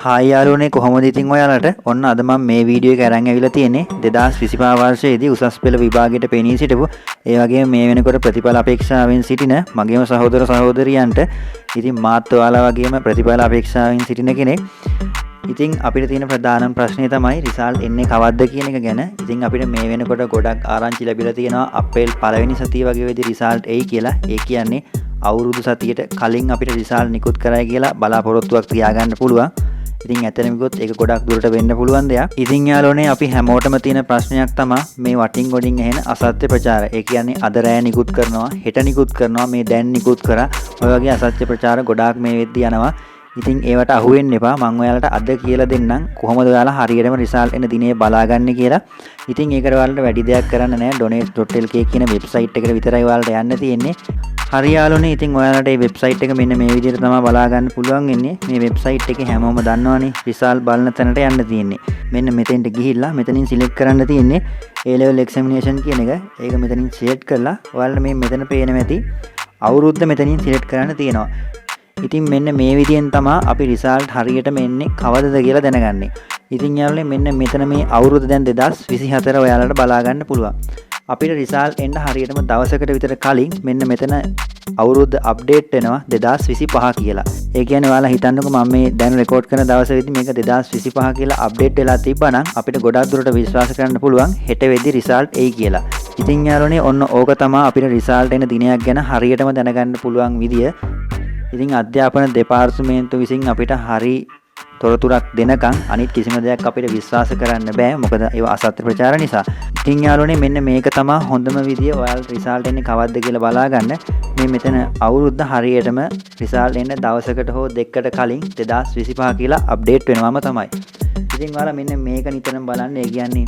Hi යාළුවනේ කොහොමද ඉතින් ඔයාලට ඔන්න අද මම මේ වීඩියෝ එක අරන් ඇවිල්ලා තියෙන්නේ 2025 වර්ෂයේදී උසස් පෙළ විභාගයට පෙනී සිටපු ඒ වගේම මේ වෙනකොට ප්‍රතිඵල අපේක්ෂාවෙන් සිටින මගේම සහෝදර සහෝදරියන්ට ඉතින් මාත් ඔයාලා වගේම ප්‍රතිඵල අපේක්ෂාවෙන් සිටින කෙනෙක්. ඉතින් අපිට තියෙන ප්‍රධානම ප්‍රශ්නේ තමයි රිසල්ට් එන්නේ කවද්ද කියන එක ගැන. ඉතින් අපිට මේ වෙනකොට ගොඩක් ආරංචි ලැබිලා තියෙනවා අප්‍රේල් පළවෙනි සතිය වගේ වෙදී රිසල්ට් එයි කියලා. ඒ කියන්නේ අවුරුදු සතියට කලින් අපිට රිසල්ට් නිකුත් කරයි කියලා බලාපොරොත්තුවක් තියාගන්න පුළුවන්. ඉතින් ඇත්තටම කිව්වොත් ඒක ගොඩක් දුරට වෙන්න පුළුවන් දෙයක්. ඉතින් යාළුවනේ අපි හැමෝටම තියෙන ප්‍රශ්නයක් තමයි මේ වටින් ගොඩින් ඇහෙන අසත්‍ය ප්‍රචාර. ඒ කියන්නේ අද රෑ නිකුත් කරනවා, හෙට නිකුත් කරනවා, මේ දැන් නිකුත් කරා. ඔය වගේ අසත්‍ය ප්‍රචාර ගොඩාක් මේ වෙද්දී යනවා. ඉතින් ඒවට අහු වෙන්න එපා. මම ඔයාලට අද කියලා දෙන්නම් කොහොමද ඔයාලා හරියටම රිසල්ට් එන දිනේ බලාගන්නේ කියලා. ඉතින් ඒකට ඔයාලට වැඩි දෙයක් කරන්න නෑ. donate.lk කියන වෙබ්සයිට් එකට විතරයි ඔයාලට යන්න තියෙන්නේ. හරි යාළුවනේ ඉතින් ඔයාලට මේ වෙබ්සයිට් එක මෙන්න මේ විදිහට තමයි බලා ගන්න පුළුවන් වෙන්නේ. මේ වෙබ්සයිට් එකේ හැමෝම දන්නවනේ රිසල්ට් බලන තැනට යන්න තියෙන්නේ. මෙන්න මෙතෙන්ට ගිහිල්ලා මෙතනින් සිලෙක්ට් කරන්න තියෙන්නේ A level examination කියන එක. ඒක මෙතනින් සිලෙක්ට් කරලා ඔයාලට මේ මෙතන පේන මැති අවුරුද්ද මෙතනින් සිලෙක්ට් කරන්න තියෙනවා. ඉතින් මෙන්න මේ විදිහෙන් තමයි අපි රිසල්ට් හරියටම එන්නේ කවදද කියලා දැනගන්නේ. ඉතින් යාළුවනේ මෙන්න මෙතන මේ අවුරුද්ද දැන් 2024 ඔයාලට බලා ගන්න පුළුවන්. අපිට රිසල්ට් එන්න හරියටම දවසකට විතර කලින් මෙන්න මෙතන අවුරුද්ද අප්ඩේට් වෙනවා 2025 කියලා. ඒ කියන්නේ ඔයාලා හිතන්නකෝ මම මේ දැන් රෙකෝඩ් කරන දවසේදී මේක 2025 කියලා අප්ඩේට් වෙලා තිබ්බනම් අපිට ගොඩක් දුරට විශ්වාස කරන්න පුළුවන් හෙට වෙද්දි රිසල්ට් එයි කියලා. ඉතින් යාළුවනේ ඔන්න ඕක තමයි අපිට රිසල්ට් එන දිනයක් ගැන හරියටම දැනගන්න පුළුවන් විදිය. ඉතින් අධ්‍යාපන දෙපාර්තමේන්තුව විසින් අපිට හරි තොරතුරක් දෙනකන් අනිත් කිසිම දෙයක් අපිට විශ්වාස කරන්න බෑ. මොකද ඒවා අසත්‍ය ප්‍රචාර නිසා. ඉතින් යාළුවනේ මෙන්න මේක තමයි හොඳම විදිය ඔයාලා රිසල්ට් එන්නේ කවද්ද කියලා බලා ගන්න. මේ මෙතන අවුරුද්ද හරියටම රිසල්ට් එන්න දවසකට හෝ දෙකකට කලින් 2025 කියලා අප්ඩේට් වෙනවම තමයි. ඉතින් ඔයාලා මෙන්න මේක නිතරම බලන්න. ඒ කියන්නේ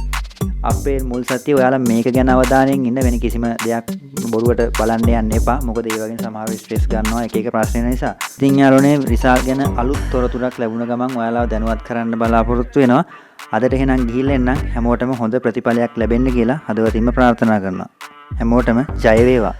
අප්‍රේල් මුල් සතියේ ඔයාලා මේක ගැන අවධානයෙන් ඉන්න වෙන කිසිම දෙයක් බොරුවට බලන්න යන්න එපා. මොකද ඒ වගේ සමහරව ස්ට්‍රෙස් ගන්නවා එක එක ප්‍රශ්න නිසා. ඉතින් යාළුවනේ රිසල්ට් ගැන අලුත් තොරතුරක් ලැබුණ ගමන් ඔයාලව දැනුවත් කරන්න බලාපොරොත්තු වෙනවා. අදට එහෙනම් ගිහිල්ලා එන්නම්. හැමෝටම හොඳ ප්‍රතිඵලයක් ලැබෙන්න කියලා හදවතින්ම ප්‍රාර්ථනා කරනවා. හැමෝටම ජය වේවා.